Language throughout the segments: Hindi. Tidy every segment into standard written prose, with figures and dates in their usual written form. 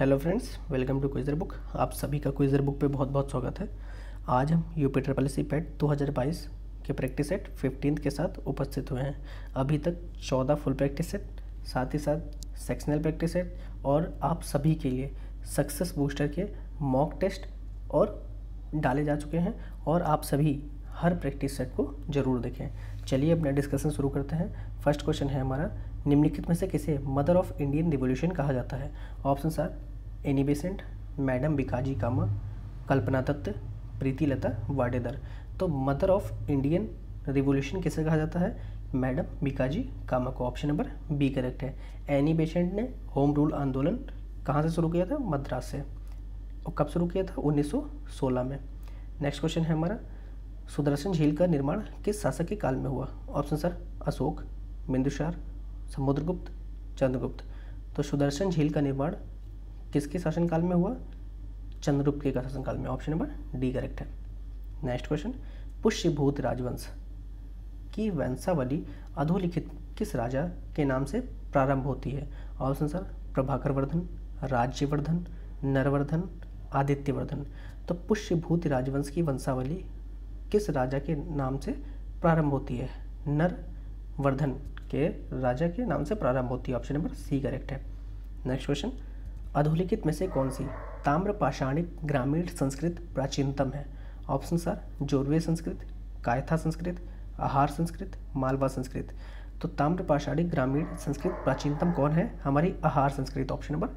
Hello friends, welcome to quizzer book. आप सभी का क्विज़र बुक पे बहुत बहुत स्वागत है। आज हम UP triple S C PET 2022 के प्रैक्टिस सेट 15 के साथ उपस्थित हुए हैं। अभी तक 14 फुल प्रैक्टिस सेट, साथ ही साथ सेक्शनल प्रैक्टिस सेट और आप सभी के लिए सक्सेस बूस्टर के मॉक टेस्ट और डाले जा चुके हैं और आप सभी हर प्रैक्टिस सेट को ज़रूर देखें। चलिए अपना डिस्कशन शुरू करते हैं। फर्स्ट क्वेश्चन है हमारा, निम्नलिखित में से किसे मदर ऑफ इंडियन रिवॉल्यूशन कहा जाता है? Option are Annie Besant, madam Bhikaji Cama, Kalpana Dutt, Pritilata Waddedar. तो मदर ऑफ इंडियन रिवॉल्यूशन किसे कहा जाता है? मैडम भिकाजी कामा को। ऑप्शन नंबर बी करेक्ट है। एनी बेसेंट ने होम रूल आंदोलन कहाँ से शुरू किया था? मद्रास से। और कब शुरू किया था? 1916 में। नेक्स्ट क्वेश्चन है हमारा, सुदर्शन झील का निर्माण किस शासक के काल में हुआ? Option sir Ashoka, Bindusara, Samudragupta, Chandragupta. तो सुदर्शन झील का निर्माण किसके शासनकाल में हुआ? चंद्रगुप्त के शासनकाल में। ऑप्शन नंबर डी करेक्ट है। नेक्स्ट क्वेश्चन, पुष्यभूत राजवंश की वंशावली अधोलिखित किस राजा के नाम से प्रारंभ होती है? Option sir Prabhakarvardhan, Rajyavardhan, Naravardhan, Adityavardhan. तो पुष्यभूत राजवंश की वंशावली किस राजा के नाम से प्रारंभ होती है? नरवर्धन के राजा के नाम से प्रारंभ होती है। ऑप्शन नंबर सी करेक्ट है। नेक्स्ट क्वेश्चन, अधोलिखित में से कौन सी ताम्रपाषाणिक ग्रामीण संस्कृत प्राचीनतम है? ऑप्शन सर जोरवे संस्कृत, कायथा संस्कृत, आहार संस्कृत, मालवा संस्कृत। तो ताम्रपाषाणिक ग्रामीण संस्कृत प्राचीनतम कौन है? हमारी आहार संस्कृत। ऑप्शन नंबर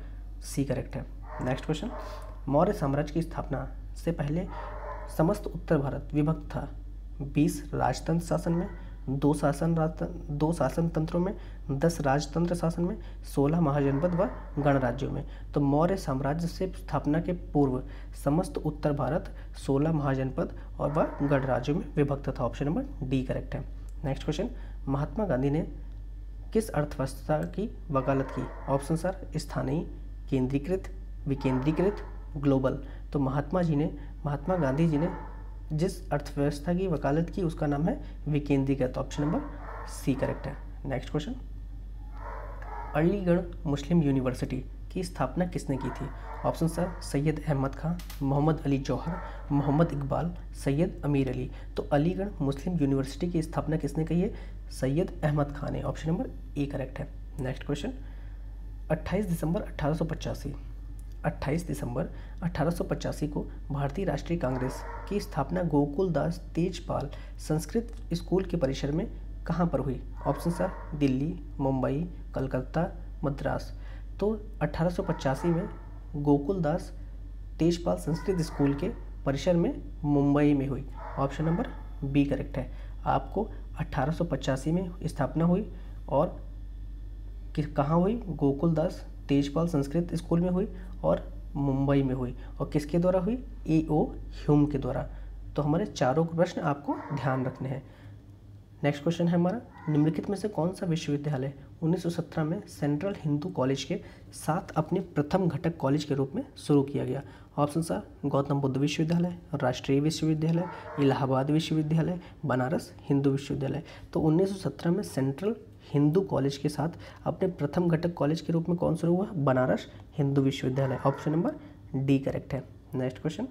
सी करेक्ट है। नेक्स्ट क्वेश्चन, मौर्य साम्राज्य की स्थापना से पहले समस्त उत्तर भारत विभक्त था 20 राजतंत्र शासन में, 2 शासन तंत्रों में, 10 राजतंत्र शासन में, 16 महाजनपद व गणराज्यों में। तो मौर्य साम्राज्य से स्थापना के पूर्व समस्त उत्तर भारत 16 महाजनपद और व गणराज्यों में विभक्त था। ऑप्शन नंबर डी करेक्ट है। नेक्स्ट क्वेश्चन, महात्मा गांधी ने किस अर्थव्यवस्था की वकालत की? ऑप्शन सर स्थानीय, केंद्रीकृत, विकेंद्रीकृत, ग्लोबल। तो महात्मा गांधी जी ने जिस अर्थव्यवस्था की वकालत की उसका नाम है विकेंद्रीकृत। ऑप्शन नंबर सी करेक्ट है। नेक्स्ट क्वेश्चन, अलीगढ़ मुस्लिम यूनिवर्सिटी की स्थापना किसने की थी? ऑप्शन सर सैयद अहमद खां, मोहम्मद अली जौहर, मोहम्मद इकबाल, सैयद अमीर अली। तो अलीगढ़ मुस्लिम यूनिवर्सिटी की स्थापना किसने की है? सैयद अहमद खान ने। ऑप्शन नंबर ए करेक्ट है। नेक्स्ट क्वेश्चन, 28 दिसंबर 1885 को भारतीय राष्ट्रीय कांग्रेस की स्थापना गोकुलदास तेजपाल संस्कृत स्कूल के परिसर में कहाँ पर हुई? Option sir Delhi, Mumbai, Calcutta, Madras. तो 1885 में गोकुलदास तेजपाल संस्कृत स्कूल के परिसर में मुंबई में हुई। ऑप्शन नंबर बी करेक्ट है। आपको 1885 में स्थापना हुई और कहाँ हुई? गोकुलदास तेजपाल संस्कृत स्कूल में हुई और मुंबई में हुई। और किसके द्वारा हुई? E.O. ह्यूम के द्वारा। तो हमारे चारों प्रश्न आपको ध्यान रखने हैं। नेक्स्ट क्वेश्चन है हमारा, निम्नलिखित में से कौन सा विश्वविद्यालय 1917 में सेंट्रल हिंदू कॉलेज के साथ अपने प्रथम घटक कॉलेज के रूप में शुरू किया गया? ऑप्शन सर गौतम बुद्ध विश्वविद्यालय, राष्ट्रीय विश्वविद्यालय, इलाहाबाद विश्वविद्यालय, बनारस हिंदू विश्वविद्यालय। तो 1917 में सेंट्रल हिंदू कॉलेज के साथ अपने प्रथम घटक कॉलेज के रूप में कौन शुरू हुआ? बनारस हिंदू विश्वविद्यालय। ऑप्शन नंबर डी करेक्ट है। नेक्स्ट क्वेश्चन,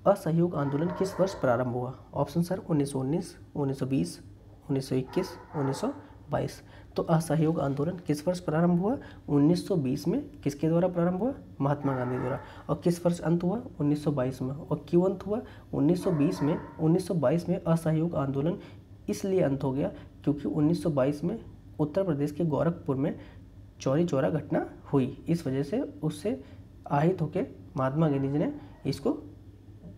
असहयोग आंदोलन किस वर्ष प्रारंभ हुआ? Option sir 1919, 1920, 1921, 1922। तो असहयोग आंदोलन किस वर्ष प्रारंभ हुआ? 1920 में। किसके द्वारा प्रारंभ हुआ? महात्मा गांधी द्वारा। और किस वर्ष अंत हुआ? 1922 में। और क्यों अंत हुआ 1920 में? 1922 में असहयोग आंदोलन इसलिए अंत हो गया क्योंकि 1922 में उत्तर प्रदेश के गोरखपुर में चौरी चौरा घटना हुई। इस वजह से उससे आहत होकर महात्मा गांधी जी ने इसको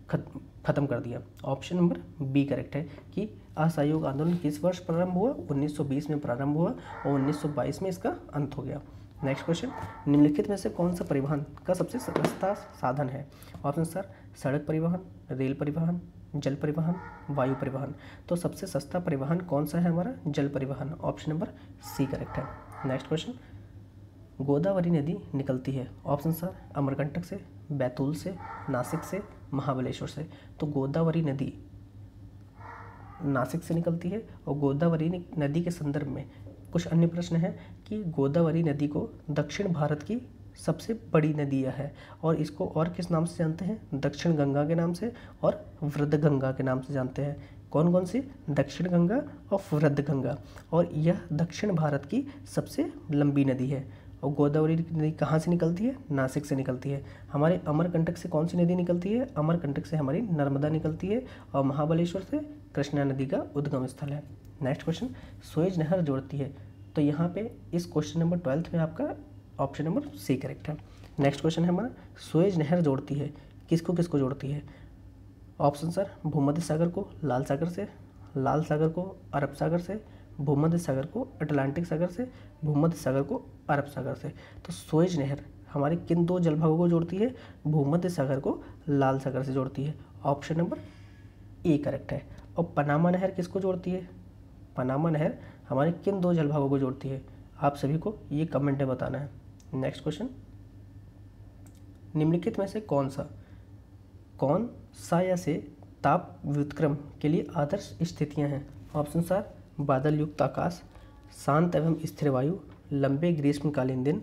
खत्म कर दिया। ऑप्शन नंबर बी करेक्ट है कि असहयोग आंदोलन किस वर्ष प्रारंभ हुआ? 1920 में प्रारंभ हुआ और 1922 में इसका अंत हो गया। नेक्स्ट क्वेश्चन, निम्नलिखित में से कौन सा परिवहन का सबसे सस्ता साधन है? ऑप्शन सर सड़क परिवहन, रेल परिवहन, जल परिवहन, वायु परिवहन। तो सबसे सस्ता परिवहन कौन सा है? हमारा जल परिवहन। ऑप्शन नंबर सी करेक्ट है। नेक्स्ट क्वेश्चन, गोदावरी नदी निकलती है ऑप्शन सर अमरकंटक से, बैतूल से, नासिक से, महाबलेश्वर से। तो गोदावरी नदी नासिक से निकलती है। और गोदावरी नदी के संदर्भ में कुछ अन्य प्रश्न हैं कि गोदावरी नदी को दक्षिण भारत की सबसे बड़ी नदी यह है और इसको और किस नाम से जानते हैं? दक्षिण गंगा के नाम से और वृद्ध गंगा के नाम से जानते हैं। कौन कौन सी? दक्षिण गंगा और वृद्ध गंगा। और यह दक्षिण भारत की सबसे लंबी नदी है। और गोदावरी नदी कहाँ से निकलती है? नासिक से निकलती है। हमारे अमरकंटक से कौन सी नदी निकलती है? अमरकंटक से हमारी नर्मदा निकलती है। और महाबलेश्वर से कृष्णा नदी का उद्गम स्थल है। नेक्स्ट क्वेश्चन, सुएज नहर जोड़ती है। तो यहाँ पे इस क्वेश्चन नंबर 12 में आपका ऑप्शन नंबर सी करेक्ट है। नेक्स्ट क्वेश्चन है हमारा, सुएज नहर जोड़ती है, किसको किसको जोड़ती है? ऑप्शन सर, भूमध्य सागर को लाल सागर से, लाल सागर को अरब सागर से, भूमध्य सागर को अटलांटिक सागर से, भूमध्य सागर को अरब सागर से। तो सुएज नहर हमारे किन दो जलभागों को जोड़ती है? भूमध्य सागर को लाल सागर से जोड़ती है। ऑप्शन नंबर ए करेक्ट है। और पनामा नहर किसको जोड़ती है? पनामा नहर हमारे किन दो जलभागों को जोड़ती है? आप सभी को ये कमेंट में बताना है। नेक्स्ट क्वेश्चन, निम्नलिखित में से कौन सा या से ताप व्युत्क्रम के लिए आदर्श स्थितियां हैं? ऑप्शन सर, बादल युक्त आकाश, शांत एवं स्थिर वायु, लंबे ग्रीष्मकालीन दिन।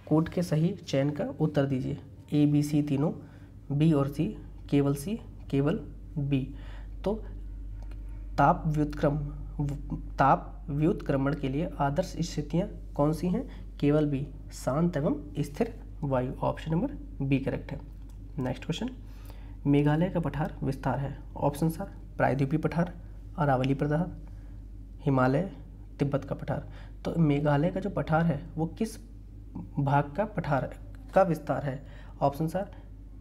कोड के सही चयन का उत्तर दीजिए। ए, बी, सी तीनों, बी और सी, केवल बी। तो ताप व्युत्क्रमण के लिए आदर्श स्थितियां कौन सी हैं? केवल बी, शांत एवं स्थिर वायु। ऑप्शन नंबर बी करेक्ट है। नेक्स्ट क्वेश्चन, मेघालय का पठार विस्तार है। ऑप्शन सर, प्रायद्वीपीय पठार, अरावली पठार, हिमालय, तिब्बत का पठार। तो मेघालय का जो पठार है वो किस भाग का पठार का विस्तार है? ऑप्शन सर,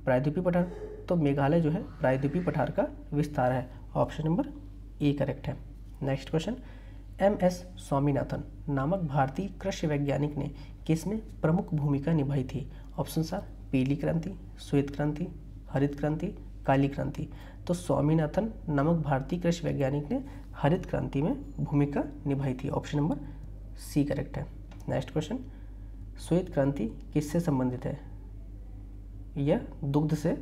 प्रायद्वीपीय पठार। तो मेघालय जो है प्रायद्वीपीय पठार का विस्तार है। ऑप्शन नंबर ए करेक्ट है। Next question, M S. स्वामीनाथन नामक भारतीय कृषि वैज्ञानिक ने किसमें प्रमुख भूमिका निभाई थी? ऑप्शन सर, पीली क्रांति, श्वेत क्रांति, हरित क्रांति, काली क्रांति। तो स्वामीनाथन नामक भारतीय कृषि वैज्ञानिक ने हरित क्रांति में भूमिका निभाई थी। ऑप्शन नंबर सी करेक्ट है। नेक्स्ट क्वेश्चन, श्वेत क्रांति किससे संबंधित है? यह दुग्ध से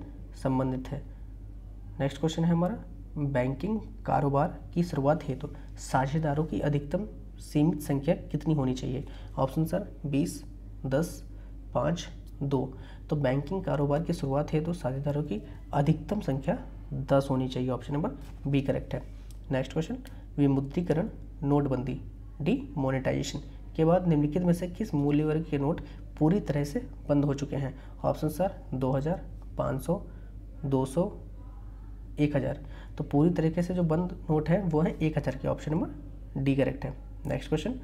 संबंधित है। नेक्स्ट क्वेश्चन है हमारा, बैंकिंग कारोबार की शुरुआत हेतु साझेदारों की अधिकतम सीमित संख्या कितनी होनी चाहिए? Option sir, 20, 10, 5, 2। तो बैंकिंग कारोबार की शुरुआत हेतु साझेदारों की अधिकतम संख्या 10 होनी चाहिए। ऑप्शन नंबर बी करेक्ट है। नेक्स्ट क्वेश्चन, विमुद्रीकरण, नोटबंदी, डीमोनेटाइजेशन के बाद निम्नलिखित में से किस मूल्य वर्ग के नोट पूरी तरह से बंद हो चुके हैं? Option sir, 2000, 500, 200, 1000। तो पूरी तरीके से जो बंद नोट है वो है 1000 के। ऑप्शन नंबर डी करेक्ट है। नेक्स्ट क्वेश्चन,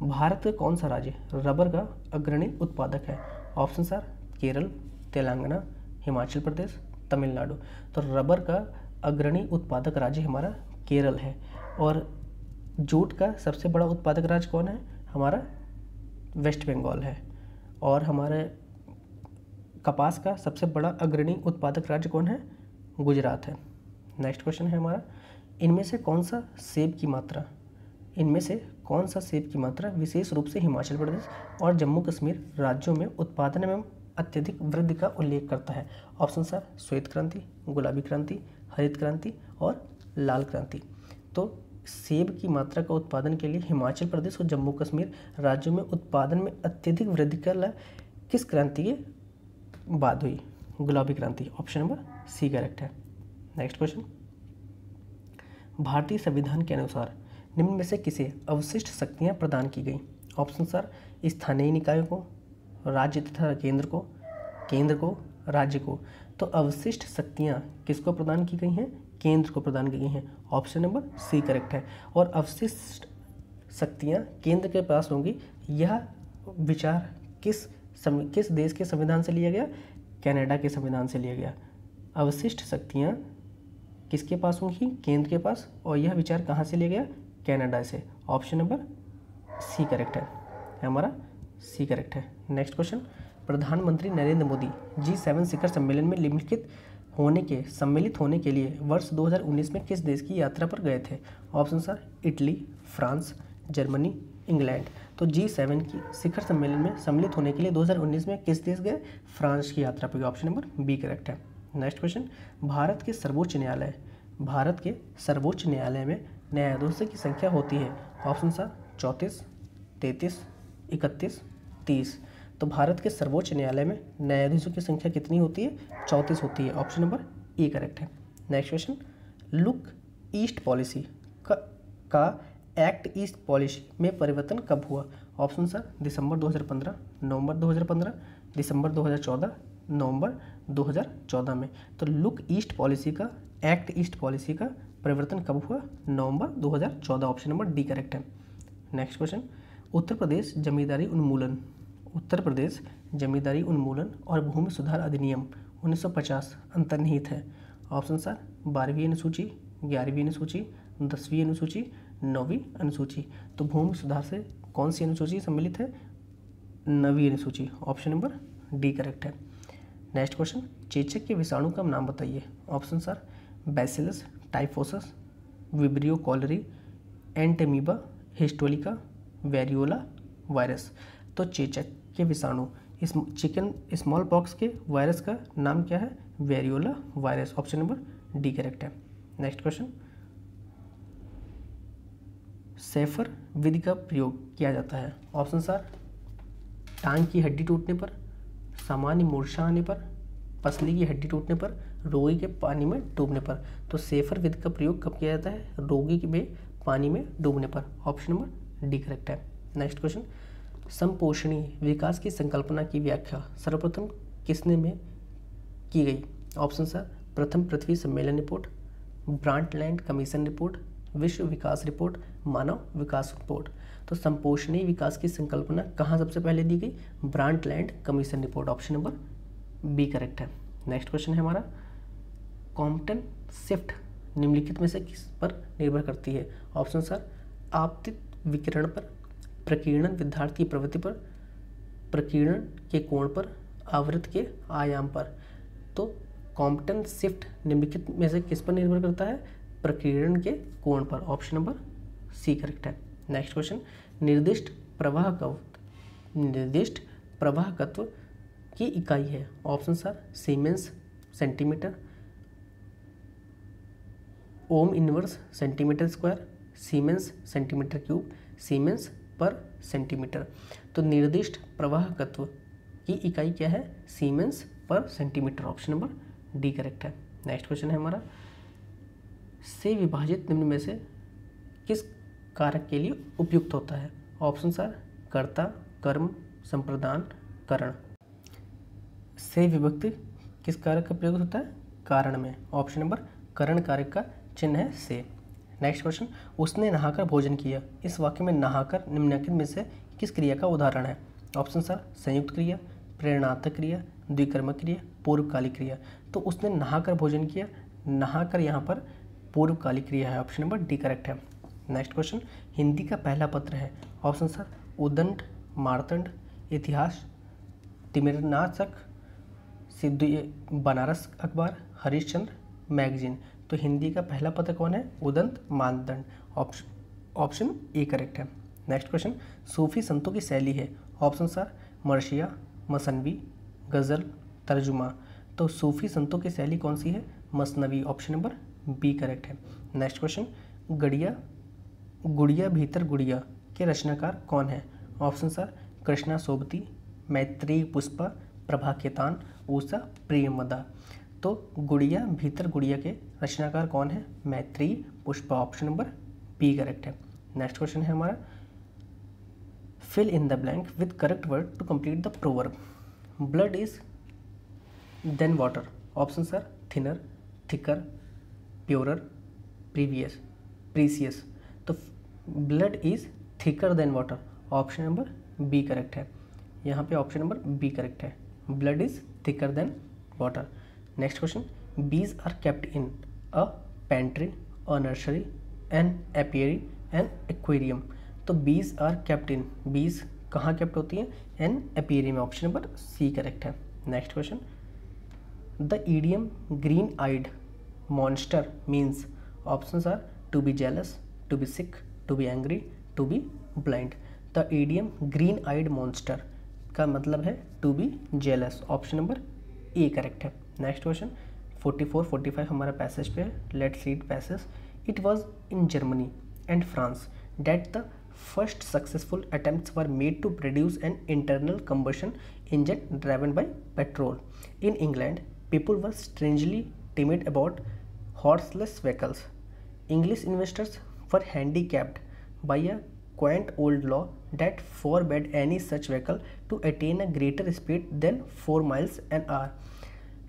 भारत का कौन सा राज्य रबर का अग्रणी उत्पादक है? Option sir, Kerala, Telangana, Himachal Pradesh, Tamil Nadu. तो रबर का अग्रणी उत्पादक राज्य हमारा केरल है। और जूट का सबसे बड़ा उत्पादक राज्य कौन है? हमारा वेस्ट बंगाल है। और हमारे कपास का सबसे बड़ा अग्रणी उत्पादक राज्य कौन है? गुजरात है। नेक्स्ट क्वेश्चन है हमारा, इनमें से कौन सा सेब की मात्रा विशेष रूप से हिमाचल प्रदेश और जम्मू कश्मीर राज्यों में उत्पादन में अत्यधिक वृद्धि का उल्लेख करता है? ऑप्शन सर, श्वेत क्रांति, गुलाबी क्रांति, हरित क्रांति और लाल क्रांति। तो सेब की मात्रा का उत्पादन के लिए हिमाचल प्रदेश और जम्मू कश्मीर राज्यों में उत्पादन में अत्यधिक वृद्धि का किस क्रांति के बाद हुई? गुलाबी क्रांति। ऑप्शन नंबर सी करेक्ट है। नेक्स्ट क्वेश्चन, भारतीय संविधान के अनुसार निम्न में से किसे अवशिष्ट शक्तियां प्रदान की गई? ऑप्शन सर, स्थानीय निकायों को, राज्य तथा केंद्र को, राज्य को। तो अवशिष्ट शक्तियां किसको प्रदान की गई हैं? केंद्र को प्रदान की गई हैं। ऑप्शन नंबर सी करेक्ट है। और अवशिष्ट शक्तियां केंद्र के पास होंगी, यह विचार किस देश के संविधान से लिया गया? कनाडा के संविधान से लिया गया। अवशिष्ट शक्तियां किसके पास होंगी? केंद्र के पास। और यह विचार कहाँ से लिया गया? कनाडा से। ऑप्शन नंबर सी करेक्ट है। हमारा सी करेक्ट है। नेक्स्ट क्वेश्चन, प्रधानमंत्री नरेंद्र मोदी G7 शिखर सम्मेलन में सम्मिलित होने के लिए वर्ष 2019 में किस देश की यात्रा पर गए थे? Option sir, Italy, France, Germany, England. तो G7 की शिखर सम्मेलन में सम्मिलित होने के लिए 2019 में किस देश गए? फ्रांस की यात्रा पर। ऑप्शन नंबर बी करेक्ट है। नेक्स्ट क्वेश्चन, भारत के सर्वोच्च न्यायालय में न्यायाधीशों की संख्या होती है? Option sir, 34, 33, 31, 30। तो भारत के सर्वोच्च न्यायालय में न्यायाधीशों की संख्या कितनी होती है? 34 होती है। ऑप्शन नंबर ए करेक्ट है। Next question, look east policy का एक्ट ईस्ट पॉलिसी में परिवर्तन कब हुआ? ऑप्शन सर दिसंबर 2015, नवंबर 2015, दिसंबर 2014, नवंबर 2014 में। तो लुक ईस्ट पॉलिसी का, एक्ट ईस्ट पॉलिसी का परिवर्तन कब हुआ? नवंबर 2014। ऑप्शन नंबर डी करेक्ट है। नेक्स्ट क्वेश्चन, उत्तर प्रदेश जमींदारी उन्मूलन और भूमि सुधार अधिनियम 1950 अंतर्निहित है। ऑप्शन सर 12वीं अनुसूची, 11वीं अनुसूची, 10वीं अनुसूची, 9वीं अनुसूची। तो भूमि सुधार से कौन सी अनुसूची सम्मिलित है? 9वीं अनुसूची। ऑप्शन नंबर डी करेक्ट है। नेक्स्ट क्वेश्चन, चेचक के विषाणु का नाम बताइए। Option sir bacillus typhosus, vibrio cholerae, entamoeba histolytica, variola virus. तो चेचक के विषाणु, इस चिकन स्मॉल पॉक्स के वायरस का नाम क्या है? Variola virus. Option number D correct है। नेक्स्ट क्वेश्चन, सेफर विधि का प्रयोग किया जाता है। ऑप्शन सर टांग की हड्डी टूटने पर, सामान्य मूर्छा आने पर, पसली की हड्डी टूटने पर, रोगी के पानी में डूबने पर। तो सेफर विधि का प्रयोग कब किया जाता है? रोगी में पानी में डूबने पर। ऑप्शन नंबर डी करेक्ट है। नेक्स्ट क्वेश्चन, समपोषणी विकास की संकल्पना की व्याख्या सर्वप्रथम किसने में की गई? ऑप्शन सर प्रथम पृथ्वी सम्मेलन रिपोर्ट, ब्रांडलैंड कमीशन रिपोर्ट, विश्व विकास रिपोर्ट, मानव विकास रिपोर्ट। तो संपोषणीय विकास की संकल्पना कहाँ सबसे पहले दी गई? Brundtland commission report. Option number B correct है। नेक्स्ट क्वेश्चन है हमारा, कॉम्पटन शिफ्ट निम्नलिखित में से किस पर निर्भर करती है? ऑप्शन सर आपतित विकिरण पर, प्रकीर्णन विद्यार्थी प्रवृत्ति पर, प्रकीर्णन के कोण पर, आवृत्त के आयाम पर। तो कॉम्पटन शिफ्ट निम्नलिखित में से किस पर निर्भर करता है? प्रकीर्णन के कोण पर। ऑप्शन नंबर सी करेक्ट है। नेक्स्ट क्वेश्चन, निर्दिष्ट प्रवाहकत्व की इकाई है। Option sir siemens centimetre, ohm inverse centimetre square, siemens centimetre cube, siemens पर सेंटीमीटर। तो निर्दिष्ट प्रवाहकत्व की इकाई क्या है? सीमेंस पर centimetre. Option number D correct है। नेक्स्ट क्वेश्चन है हमारा, से विभाजित निम्न में से किस कारक के लिए उपयुक्त होता है? ऑप्शन सर कर्ता, कर्म, संप्रदान, करण। से विभक्ति किस कारक का प्रयोग होता है? कारण में। ऑप्शन नंबर करण कारक का चिन्ह है से। नेक्स्ट क्वेश्चन, उसने नहाकर भोजन किया। इस वाक्य में नहाकर निम्नलिखित में से किस क्रिया का उदाहरण है? ऑप्शन सर संयुक्त क्रिया, प्रेरणात्मक क्रिया, द्विकर्मक क्रिया, पूर्वकालिक क्रिया। तो उसने नहाकर भोजन किया, नहाकर यहाँ पर पूर्वकालिक क्रिया है। ऑप्शन नंबर डी करेक्ट है। नेक्स्ट क्वेश्चन, हिंदी का पहला पत्र है। ऑप्शन सर उदंड, मार्तंड, इतिहास, तिमिरनाशक, बनारस अखबार, हरिश्चंद्र मैगजीन। तो हिंदी का पहला पत्र कौन है? उदंत मानदंड। ऑप्शन ए करेक्ट है। नेक्स्ट क्वेश्चन, सूफी संतों की शैली है। ऑप्शन सर मर्शिया, मसनवी, गज़ल, तर्जुमा। तो सूफी संतों की शैली कौन सी है? मसनवी। ऑप्शन नंबर बी करेक्ट है। नेक्स्ट क्वेश्चन, गुड़िया भीतर गुड़िया के रचनाकार कौन है? Option sir Krishna Sobti, Maitreyi Pushpa, Prabha Khaitan, Usha Priyamvada. तो गुड़िया भीतर गुड़िया के रचनाकार कौन है? Maitreyi Pushpa. Option number B correct है। नेक्स्ट क्वेश्चन है हमारा, fill in the blank with correct word to complete the proverb. Blood is than water. Option sir thinner, thicker, purer, precious. तो blood is thicker than water. Option number B correct है। यहाँ पे ऑप्शन नंबर बी करेक्ट है, blood is thicker than water. Next question, bees are kept in a pantry, a nursery, an apiary, an aquarium. तो बीज आर केप्ट इन, बीज कहाँ केप्ट होती है? एन एपियरी में। ऑप्शन नंबर सी करेक्ट है। Next question, the idiom green eyed monster means. Options are to be jealous, to be sick, to be angry, to be blind. The idiom green eyed monster का मतलब है to be jealous. Option number A correct है। नेक्स्ट क्वेश्चन 44-45 हमारा पैसेज पे है। Let's read passage. It was in Germany and France that the first successful attempts were made to produce an internal combustion engine driven by petrol. In England, people were strangely timid about horseless vehicles. English investors were handicapped by a quaint old law that forbade any such vehicle to attain a greater speed than 4 miles an hour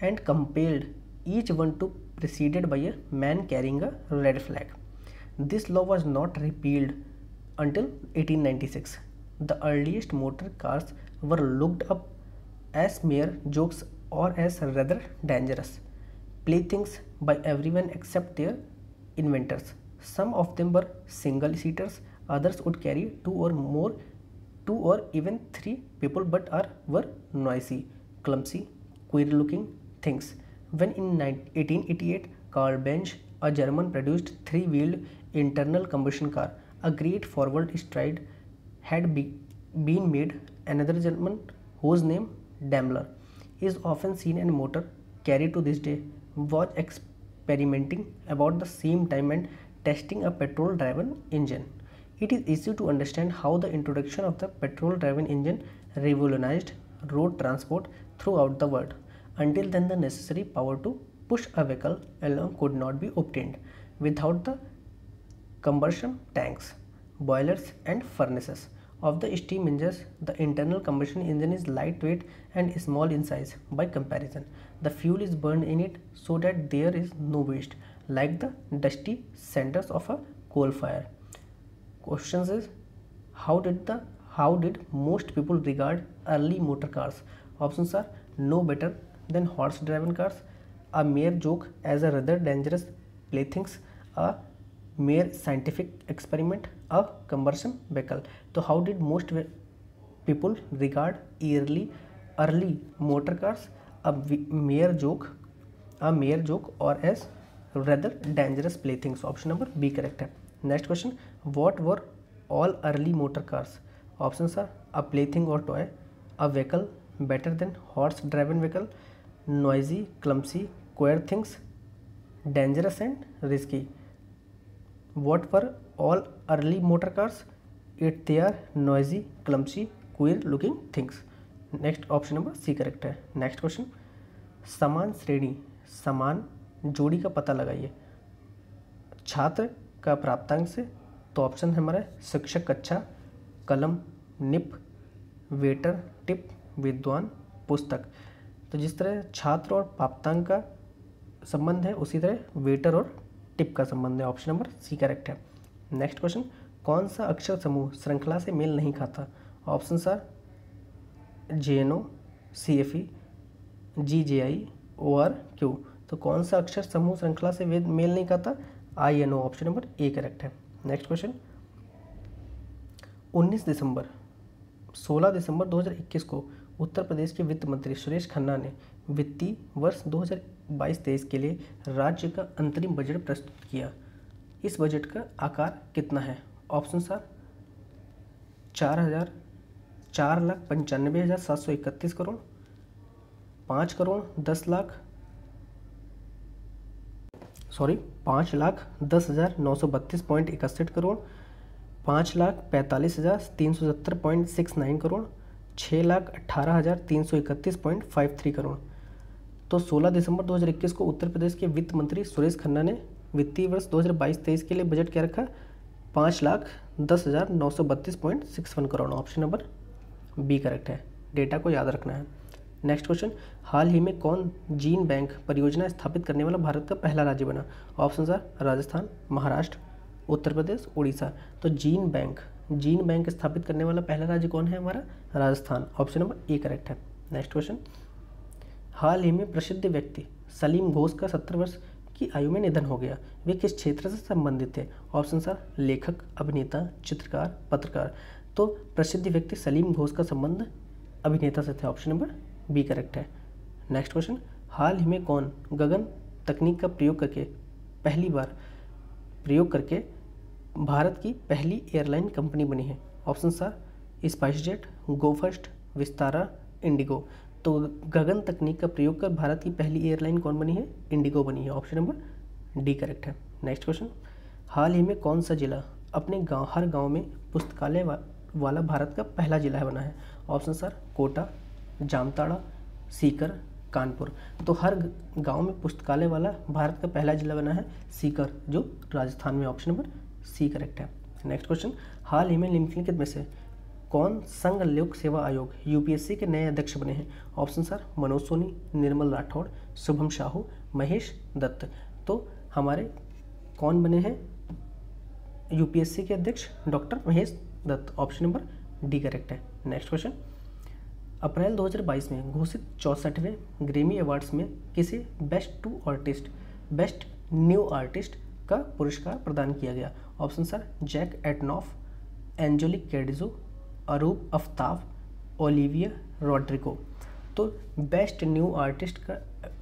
and compelled each one to preceded by a man carrying a red flag. This law was not repealed until 1896. The earliest motor cars were looked up as mere jokes or as rather dangerous playthings by everyone except their inventors. Some of them were single seaters, others would carry two or even three people, but were noisy, clumsy, queer looking things. When in 1888 Carl Benz, a German, produced three-wheeled internal combustion car, a great forward stride had been made. Another German, whose name Daimler is often seen in motor carry to this day, was experimenting about the same time and testing a petrol-driven engine. It is easy to understand how the introduction of the petrol-driven engine revolutionized road transport throughout the world. Until then, the necessary power to push a vehicle along could not be obtained without the combustion tanks, boilers and furnaces of the steam engines. The internal combustion engine is lightweight and small in size by comparison. The fuel is burned in it so that there is no waste, like the dusty centers of a coal fire. Questions is, how did most people regard early motor cars? Options are no better than horse driven cars, a mere joke as a rather dangerous playthings, a mere scientific experiment, a combustion vehicle. So how did most people regard early motor cars? A mere joke or as rather dangerous playthings. Option number B correct है. Next question, what were all early motor cars? Options are a plaything or toy, a vehicle better than horse driven vehicle, noisy, clumsy, queer things, dangerous and risky. What were all early motor cars? They are noisy, clumsy, queer looking things. Next option number C correct है. Next question, समान श्रेणी समान जोड़ी का पता लगाइए छात्र का प्राप्तांक से. तो ऑप्शन है हमारा शिक्षक कक्षा, कलम, निप, वेटर, टिप, विद्वान, पुस्तक. तो जिस तरह छात्र और प्राप्तांक का संबंध है उसी तरह वेटर और टिप का संबंध है. ऑप्शन नंबर सी करेक्ट है. नेक्स्ट क्वेश्चन, कौन सा अक्षर समूह श्रृंखला से मेल नहीं खाता? Option are JNO, CFE, GJI, OR, Q. तो कौन सा अक्षर समूह श्रृंखला से मेल नहीं खाता? INO. Option number A correct है. नेक्स्ट क्वेश्चन, 16 दिसंबर 2021 को उत्तर प्रदेश के वित्त मंत्री सुरेश खन्ना ने वित्तीय वर्ष 2022-23 के लिए राज्य का अंतरिम बजट प्रस्तुत किया. इस बजट का आकार कितना है? Option are 4,95,731 crore, 5,10,932.61 crore, 5,45,370.69 crore, 6,18,331.53 crore. तो 16 दिसंबर 2021 को उत्तर प्रदेश के वित्त मंत्री सुरेश खन्ना ने वित्तीय वर्ष 2022-23 के लिए बजट क्या रखा? 5,10,932.61 crore. Option number B correct है. डेटा को याद रखना है. नेक्स्ट क्वेश्चन, हाल ही में कौन जीन बैंक परियोजना स्थापित करने वाला भारत का पहला राज्य बना? Option are Rajasthan, Maharashtra, Uttar Pradesh, Orissa. तो जीन बैंक स्थापित करने वाला पहला राज्य कौन है? हमारा Rajasthan. Option number A correct है. नेक्स्ट क्वेश्चन, हाल ही में प्रसिद्ध व्यक्ति सलीम घोष का 70 वर्ष की आयु में निधन हो गया. वे किस क्षेत्र से संबंधित थे? ऑप्शन आर लेखक, अभिनेता, चित्रकार, पत्रकार. तो प्रसिद्ध व्यक्ति सलीम घोष का संबंध अभिनेता से थे. ऑप्शन नंबर बी करेक्ट है. नेक्स्ट क्वेश्चन, हाल ही में कौन गगन तकनीक का प्रयोग करके भारत की पहली एयरलाइन कंपनी बनी है? Option are SpiceJet, Go First, Vistara, IndiGo. तो गगन तकनीक का प्रयोग कर भारत की पहली एयरलाइन कौन बनी है? इंडिगो बनी है. ऑप्शन नंबर डी करेक्ट है. नेक्स्ट क्वेश्चन, हाल ही में कौन सा जिला अपने गांव, हर गांव में पुस्तकालय वाला भारत का पहला जिला है बना है? Option sir Kota, Jamtara, Sikar, Kanpur. तो हर गांव में पुस्तकालय वाला भारत का पहला जिला बना है सीकर, जो राजस्थान में। ऑप्शन नंबर सी करेक्ट है। नेक्स्ट क्वेश्चन, हाल ही में निम्नलिखित में से कौन संघ लोक सेवा आयोग यूपीएससी के नए अध्यक्ष बने हैं? Option sir Manoj Soni, Nirmal Rathore, Shubham Sahu, Mahesh Dutt. तो हमारे कौन बने हैं यूपीएससी के अध्यक्ष? Doctor Mahesh Dutt. Option number D correct है। नेक्स्ट क्वेश्चन, अप्रैल 2022 में घोषित 64वें ग्रैमी अवार्ड्स में किसे बेस्ट न्यू आर्टिस्ट का पुरस्कार प्रदान किया गया? ऑप्शन सर जैक एटनॉफ, एंजेलिक कैडिजो, अरूप अफ्ताब, ओलिविया रॉड्रिगो। तो बेस्ट न्यू आर्टिस्ट का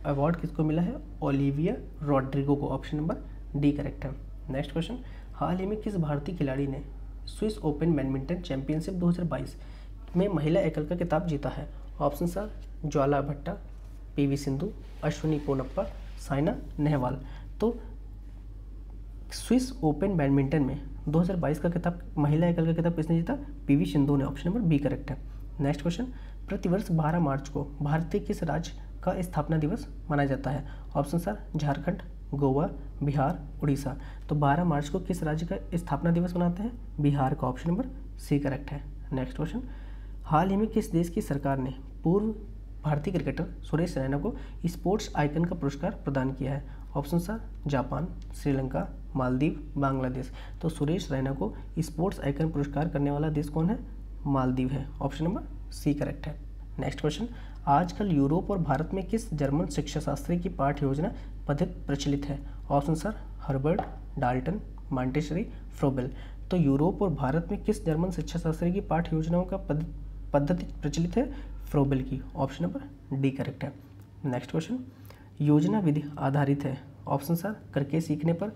अवार्ड किसको मिला है? ओलिविया रॉड्रिगो को। ऑप्शन नंबर डी करेक्ट है। नेक्स्ट क्वेश्चन, हाल ही में किस भारतीय खिलाड़ी ने स्विस ओपन बैडमिंटन चैंपियनशिप 2022 में महिला एकल का खिताब जीता है? ऑप्शन सर ज्वाला भट्टा, पीवी सिंधु, अश्विनी पोनप्पा, साइना नेहवाल। तो स्विस ओपन बैडमिंटन में 2022 का खिताब, महिला एकल का खिताब किसने जीता? पीवी सिंधु ने। ऑप्शन नंबर बी करेक्ट है। नेक्स्ट क्वेश्चन, प्रतिवर्ष 12 मार्च को भारतीय किस राज्य का स्थापना दिवस मनाया जाता है? Option sir Jharkhand, Goa, Bihar, Orissa. तो 12 मार्च को किस राज्य का स्थापना दिवस मनाते हैं? बिहार का। ऑप्शन नंबर सी करेक्ट है। नेक्स्ट क्वेश्चन, हाल ही में किस देश की सरकार ने पूर्व भारतीय क्रिकेटर सुरेश रैना को स्पोर्ट्स आइकन का पुरस्कार प्रदान किया है? Option sir Japan, Sri Lanka, Maldives, Bangladesh. तो सुरेश रैना को स्पोर्ट्स आइकन पुरस्कार करने वाला देश कौन है? मालदीव है। ऑप्शन नंबर सी करेक्ट है। नेक्स्ट क्वेश्चन, आजकल यूरोप और भारत में किस जर्मन शिक्षाशास्त्री की पाठ्य योजना पद्धति प्रचलित है? Option sir Herbert, Dalton, Montessori, Froebel. तो यूरोप और भारत में किस जर्मन शिक्षाशास्त्री की पाठ्य योजनाओं का पद्धति प्रचलित है? फ्रोबेल की। ऑप्शन नंबर डी करेक्ट है। नेक्स्ट क्वेश्चन, योजना विधि आधारित है? ऑप्शन सर करके सीखने पर,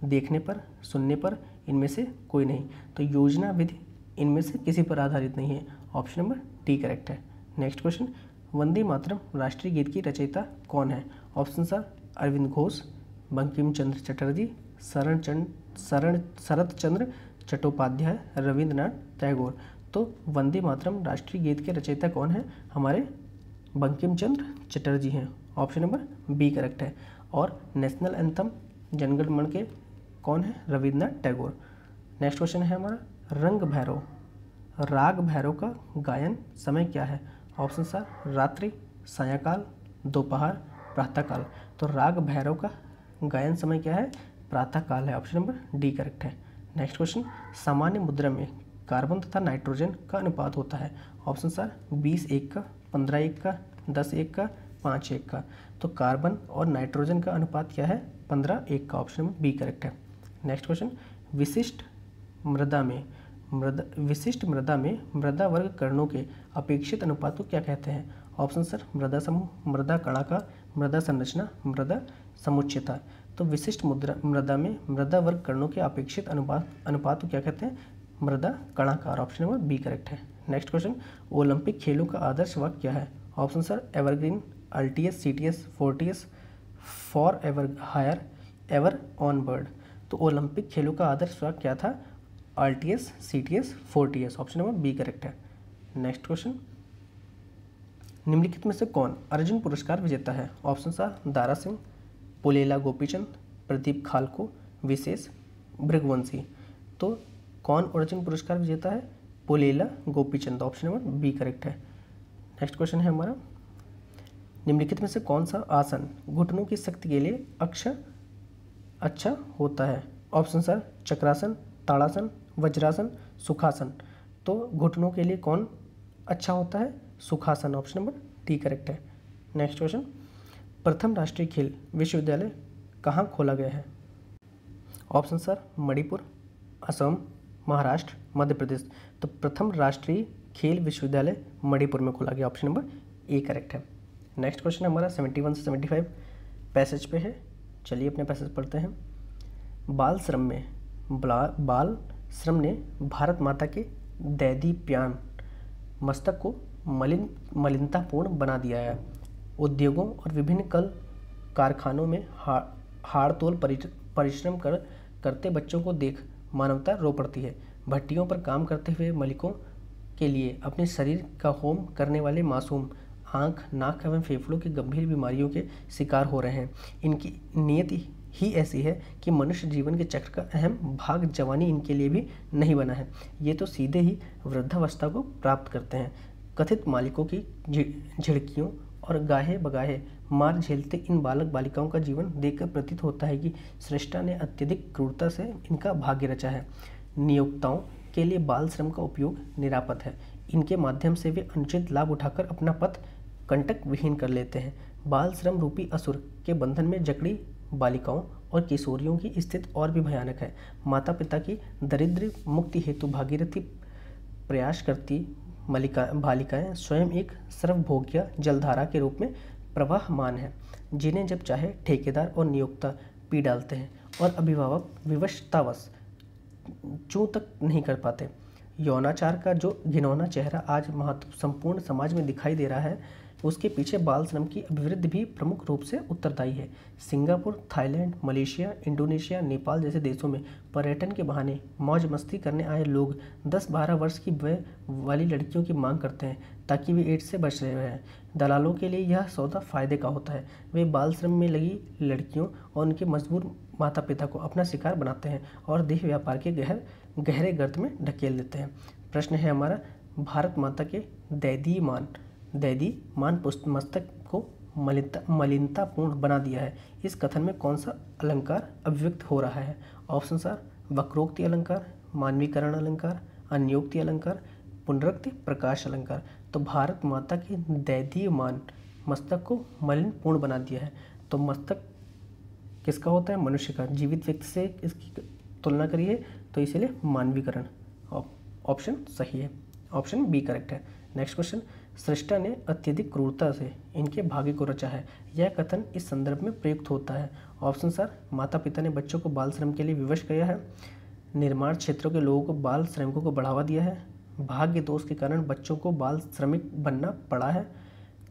देखने पर, सुनने पर, इनमें से कोई नहीं। तो योजना विधि इनमें से किसी पर आधारित नहीं है। ऑप्शन नंबर डी करेक्ट है। नेक्स्ट क्वेश्चन, वंदे मातरम राष्ट्रीय गीत की रचयिता कौन है? ऑप्शन सर अरविंद घोष, बंकिम चंद्र चटर्जी, शरत चंद्र चट्टोपाध्याय, रविंद्रनाथ टैगोर। तो वंदे मातरम राष्ट्रीय गीत के रचयिता कौन है? हमारे बंकिम चंद्र चटर्जी हैं। ऑप्शन नंबर बी करेक्ट है। और नेशनल एंथम जनगण मन के कौन है? रविंद्रनाथ टैगोर। नेक्स्ट क्वेश्चन है हमारा, रंग भैरव राग भैरव का गायन समय क्या है? ऑप्शन सर रात्रि, सायंकाल, दोपहर, प्रातःकाल। तो राग भैरव का गायन समय क्या है? प्रातःकाल है। ऑप्शन नंबर डी करेक्ट है। नेक्स्ट क्वेश्चन, सामान्य मुद्रा में कार्बन तथा नाइट्रोजन का अनुपात होता है? ऑप्शन सर 20:1 का, 15:1 का, 10:1 का, 5:1 का। तो कार्बन और नाइट्रोजन का अनुपात क्या है? 15:1 का। ऑप्शन नंबर बी करेक्ट है। नेक्स्ट क्वेश्चन, विशिष्ट मृदा में मृदा वर्ग कणों के अपेक्षित अनुपात को क्या कहते हैं? ऑप्शन सर मृदा समूह, मृदा कणाकार, मृदा संरचना, मृदा समुच्चयता। तो विशिष्ट मृदा में मृदा वर्ग कणों के अपेक्षित अनुपात को क्या कहते हैं? मृदा कणाकार। ऑप्शन नंबर बी करेक्ट है। नेक्स्ट क्वेश्चन, ओलंपिक खेलों का आदर्श वाक्य क्या है? Option sir evergreen, altius, citius, fortius, for ever higher, ever on bird. तो ओलंपिक खेलों का आदर्श वाक्य क्या था? Altius, citius, fortius. Option number B correct है। नेक्स्ट क्वेश्चन, निम्नलिखित में से कौन अर्जुन पुरस्कार विजेता है? ऑप्शन सर दारा सिंह, पुलेला गोपीचंद, प्रदीप खालको, विशेष भृगवंशी। तो कौन अर्जुन पुरस्कार विजेता है? Pullela Gopichand. Option number B correct है। नेक्स्ट क्वेश्चन है हमारा, निम्नलिखित में से कौन सा आसन घुटनों की शक्ति के लिए अच्छा होता है? ऑप्शन सर चक्रासन, ताड़ासन, वज्रासन, सुखासन। तो घुटनों के लिए कौन अच्छा होता है? सुखासन। ऑप्शन नंबर डी करेक्ट है। नेक्स्ट क्वेश्चन, प्रथम राष्ट्रीय खेल विश्वविद्यालय कहाँ खोला गया है? Option sir Manipur, Assam, Maharashtra, Madhya Pradesh. तो प्रथम राष्ट्रीय खेल विश्वविद्यालय मणिपुर में खोला गया। ऑप्शन नंबर ए करेक्ट है। नेक्स्ट क्वेश्चन हमारा 71 से 75 पैसेज पे है। चलिए अपने पैसेज पढ़ते हैं। बाल श्रम ने भारत माता के दैदीप्यान मस्तक को मलिनतापूर्ण बना दिया है। उद्योगों और विभिन्न कल कारखानों में हाड़ तोल परिश्रम करते बच्चों को देख मानवता रो पड़ती है। भट्टियों पर काम करते हुए मलिकों के लिए अपने शरीर का होम करने वाले मासूम आँख, नाक एवं फेफड़ों की गंभीर बीमारियों के शिकार हो रहे हैं। इनकी नियति ही ऐसी है कि मनुष्य जीवन के चक्र का अहम भाग जवानी इनके लिए भी नहीं बना है। ये तो सीधे ही वृद्धावस्था को प्राप्त करते हैं। कथित मालिकों की झिड़कियों और गाहे बगाहे मार झेलते इन बालक बालिकाओं का जीवन देखकर प्रतीत होता है कि सृष्टा ने अत्यधिक क्रूरता से इनका भाग्य रचा है। नियोक्ताओं के लिए बाल श्रम का उपयोग निरापद है। इनके माध्यम से वे अनुचित लाभ उठाकर अपना पथ कंटक विहीन कर लेते हैं। बाल श्रम रूपी असुर के बंधन में जकड़ी बालिकाओं और किशोरियों की स्थिति और भी भयानक है। माता पिता की दरिद्र मुक्ति हेतु भागीरथी प्रयास करती बालिकाएं स्वयं एक सर्वभोग्य जलधारा के रूप में प्रवाहमान है, जिन्हें जब चाहे ठेकेदार और नियोक्ता पी डालते हैं और अभिभावक विवशतावश चूं तक नहीं कर पाते। यौनाचार का जो घिनौना चेहरा आज संपूर्ण समाज में दिखाई दे रहा है, उसके पीछे बाल श्रम की अभिवृद्धि भी प्रमुख रूप से उत्तरदायी है। Singapore, Thailand, Malaysia, Indonesia, Nepal जैसे देशों में पर्यटन के बहाने मौज मस्ती करने आए लोग 10-12 वर्ष की वय वाली लड़कियों की मांग करते हैं ताकि वे एड्स से बच रहे हैं। दलालों के लिए यह सौदा फायदे का होता है। वे बाल श्रम में लगी लड़कियों और उनके मजबूर माता पिता को अपना शिकार बनाते हैं और देह व्यापार के गहरे गर्त में ढकेल देते हैं। प्रश्न है हमारा, भारत माता के दैदीमान मस्तक को मलिनतापूर्ण बना दिया है। इस कथन में कौन सा अलंकार अभिव्यक्त हो रहा है? ऑप्शन आर वक्रोक्ति अलंकार, मानवीकरण अलंकार, अन्योक्ति अलंकार, पुनरुक्ति प्रकाश अलंकार। तो भारत माता के दैदीमान मस्तक को मलिनपूर्ण बना दिया है। तो मस्तक किसका होता है? मनुष्य का। जीवित व्यक्ति से इसकी तुलना करिए तो इसीलिए मानवीकरण ऑप्शन सही है। ऑप्शन बी करेक्ट है। नेक्स्ट क्वेश्चन, सृष्टा ने अत्यधिक क्रूरता से इनके भाग्य को रचा है। यह कथन इस संदर्भ में प्रयुक्त होता है। ऑप्शन सर, माता पिता ने बच्चों को बाल श्रम के लिए विवश किया है। निर्माण क्षेत्रों के लोगों को बाल श्रमिकों को बढ़ावा दिया है। भाग्य दोष के कारण बच्चों को बाल श्रमिक बनना पड़ा है।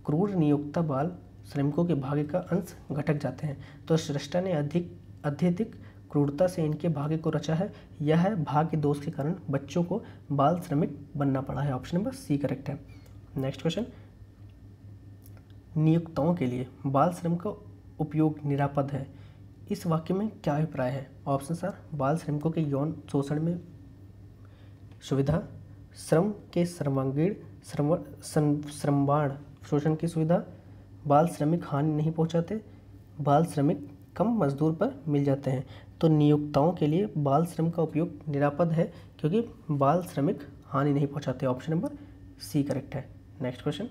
क्रूर नियोक्ता बाल श्रमिकों के भाग्य का अंश घटक जाते हैं। तो सृष्टा ने अत्यधिक क्रूरता से इनके भाग्य को रचा है। यह है भाग्य दोष के कारण बच्चों को बाल श्रमिक बनना पड़ा है। ऑप्शन नंबर सी करेक्ट है। नेक्स्ट क्वेश्चन, नियोक्ताओं के लिए बाल श्रम का उपयोग निरापद है। इस वाक्य में क्या अभिप्राय है? ऑप्शन सर, बाल श्रमिकों के यौन शोषण में सुविधा, श्रम के सर्वांगीण श्रमबाण शोषण की सुविधा, बाल श्रमिक हानि नहीं पहुंचाते, बाल श्रमिक कम मजदूर पर मिल जाते हैं। तो नियोक्ताओं के लिए बाल श्रम का उपयोग निरापद है क्योंकि बाल श्रमिक हानि नहीं पहुंचाते। ऑप्शन नंबर सी करेक्ट है। नेक्स्ट क्वेश्चन,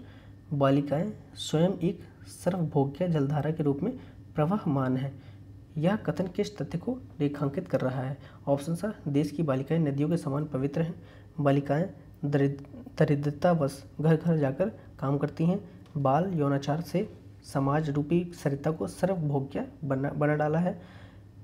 बालिकाएं स्वयं एक सर्वभोग्य जलधारा के रूप में प्रवाहमान है। यह कथन किस तथ्य को रेखांकित कर रहा है? ऑप्शन सर, देश की बालिकाएं नदियों के समान पवित्र हैं। बालिकाएं दरिद्रतावश घर घर जाकर काम करती हैं। बाल यौनाचार से समाज रूपी सरिता को सर्वभोग्य बना डाला है।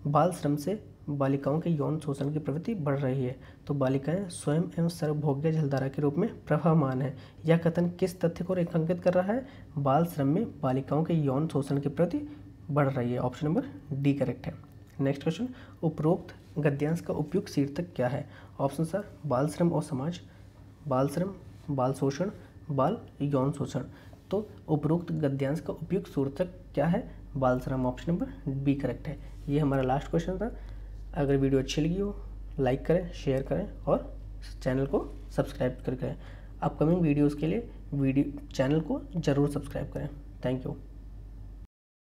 बाल श्रम से बालिकाओं के यौन शोषण की प्रवृत्ति बढ़ रही है। तो बालिकाएं स्वयं एवं सर्वभोग्य जलधारा के रूप में प्रवाहमान है। यह कथन किस तथ्य को रेखांकित कर रहा है? बाल श्रम में बालिकाओं के यौन शोषण की प्रवृत्ति बढ़ रही है। ऑप्शन नंबर डी करेक्ट है। नेक्स्ट क्वेश्चन, उपरोक्त गद्यांश का उपयुक्त शीर्षक क्या है? ऑप्शन सर, बाल श्रम और समाज, बाल श्रम, बाल शोषण, बाल यौन शोषण। तो उपरोक्त गद्यांश का उपयुक्त शीर्षक क्या है? बाल श्रम। ऑप्शन नंबर बी करेक्ट है। ये हमारा लास्ट क्वेश्चन था। अगर वीडियो अच्छी लगी हो लाइक करें, शेयर करें और चैनल को सब्सक्राइब करें। अपकमिंग वीडियोज़ के लिए चैनल को ज़रूर सब्सक्राइब करें। Thank you.